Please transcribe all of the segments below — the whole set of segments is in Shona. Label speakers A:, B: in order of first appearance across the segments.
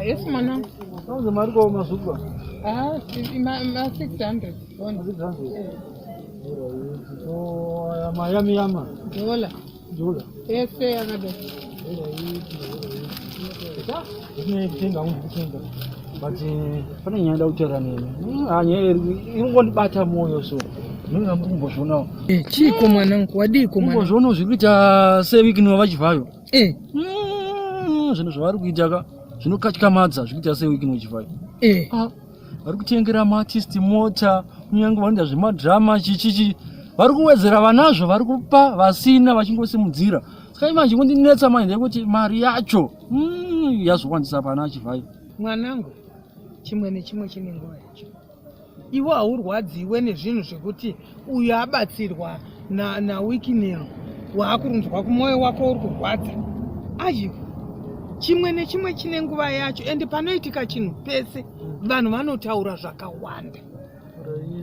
A: Yes mwana.
B: Kwanza mariko masupa.
A: Ma 600.
B: So Miami yama.
A: Dola. Yes, another.
B: Ini kutenga kutenga. Bati pane nyanda utera nene. Ingondibata moyo so. Mina mumbozvona.
A: Chiko mwanangu wadiko mwana.
B: Mumbozvona zvikuita seviki novachivhayo. Zvino zvavari kuita ka zvinokatyamadza zvikuita seviki nochivayo. Vari kutengera maartist mota, kunyange vanoita zvemadhirama chichichi. Vari kuwedzera vanazvo vari kupa vasina vachingosimudzira. Saka imanje kundinetsa manje ndekuti mari yacho yazokwanisa pana achivhayo.
A: Mwanangu chimwe nechimwe chine nguva yacho. Iwe haurwadziwe nezvinhu zvekuti uyu abatsirwa na wikinero waakurunzwa kumoyo wako uri kurwadza. Ayiwa chimwe nechimwe chine nguva yacho ende panoitika chinhu pese vanhu vanotaura zvakawanda.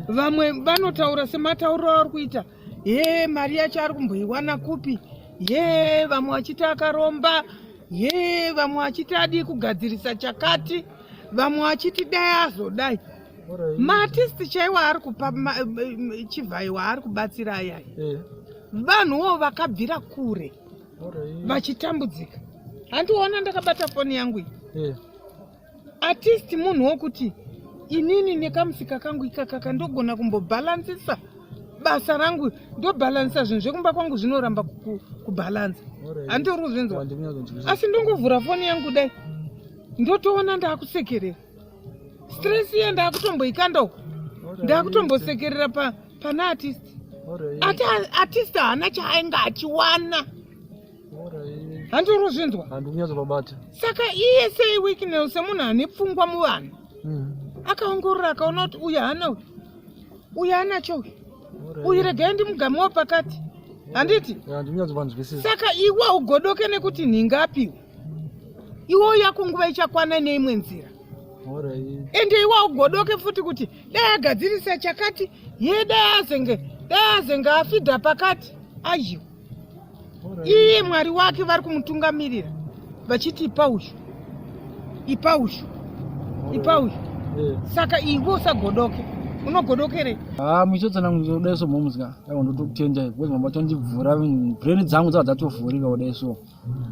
A: Vamwe vanotaura sematauriro avari kuita mari yacho ari kumboiwana kupi, vamwe vachiti akaromba, vamwe vachiti adi kugadzirisa chakati, vamwe vachiti dai azodai. Maartist chaiwo ari kupa chivhayiwa ari kubatsira ayaya. Vanhuwo vakabvira kure vachitambudzika. Handiona ndakabata foni yangu iyi. Artist munhu wokuti inini nekamusika kangu ikakaka ndogona kumbobhalansisa basa rangu, ndobhalansisa zvinhu zvekumba kwangu zvinoramba kubhalansa. Handori kuzvinzwa. Asi ndongovhura foni yangu dai ndotoona ndaakusekerera. Stress ye ndaakutomboikandawo. Ndaakutombosekerera pana artist. Ati artist haana chaainga achiwana. Handori kuzvinzwa.
B: Handikunyatsobabata.
A: Saka iye sei wikinero semunhu ane pfungwa muvanhu. Akaongorora akaona kuti uyu haana cho. Uyu regai ndimugamuwo pakati. Handiti? Saka iwe ugodoke nekuti nhingapiwe. Iwe yako nguva ichakwana neimwe nzira. Ende iwe ugodoke futi kuti dai agadzirisa chakati, dai azenge afidha pakati. Ayiwa. Iye mwari wake vari kumutungamirira. Vachiti ipa ushu. Saka iwe usagodoke. Unogodokere?
B: Muchodzana muchodeso momuzika. Aiwa ndotokutenda because mabatondibvura brain dzangu dzatotovhurika kudeso.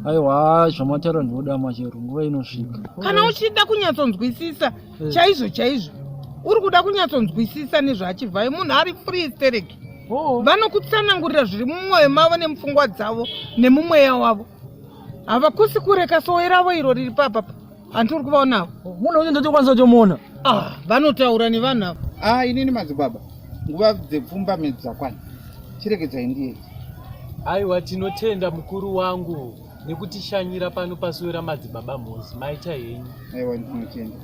B: Aiwa zvamataura ndoda machero nguva inosvika.
A: Kana uchida kunyatsonzwisisa chaizvo. Uri kuda kunyatsonzwisisa nezvachivhayo munhu ari free hysteric. Vanokutsanangurira zviri mumwoyo mavo nemupfungwa dzavo nemumweya wavo. Havakusi kureka sowe ravo iro riri papapa. Handiri kuvaonavo.
B: Munhu uyu ndotokwanisa kutomuona.
A: Vanotaura nevanhu avo.
C: Inini madzibaba nguva dzepfumba medzi dzakwana. Chiregedzai ndiye.
D: Aiwa tinotenda mukuru wangu nekutishanyira pano pasuwe ramadzibaba mhozi. Maita henyu.
C: Aiwa ndinotenda.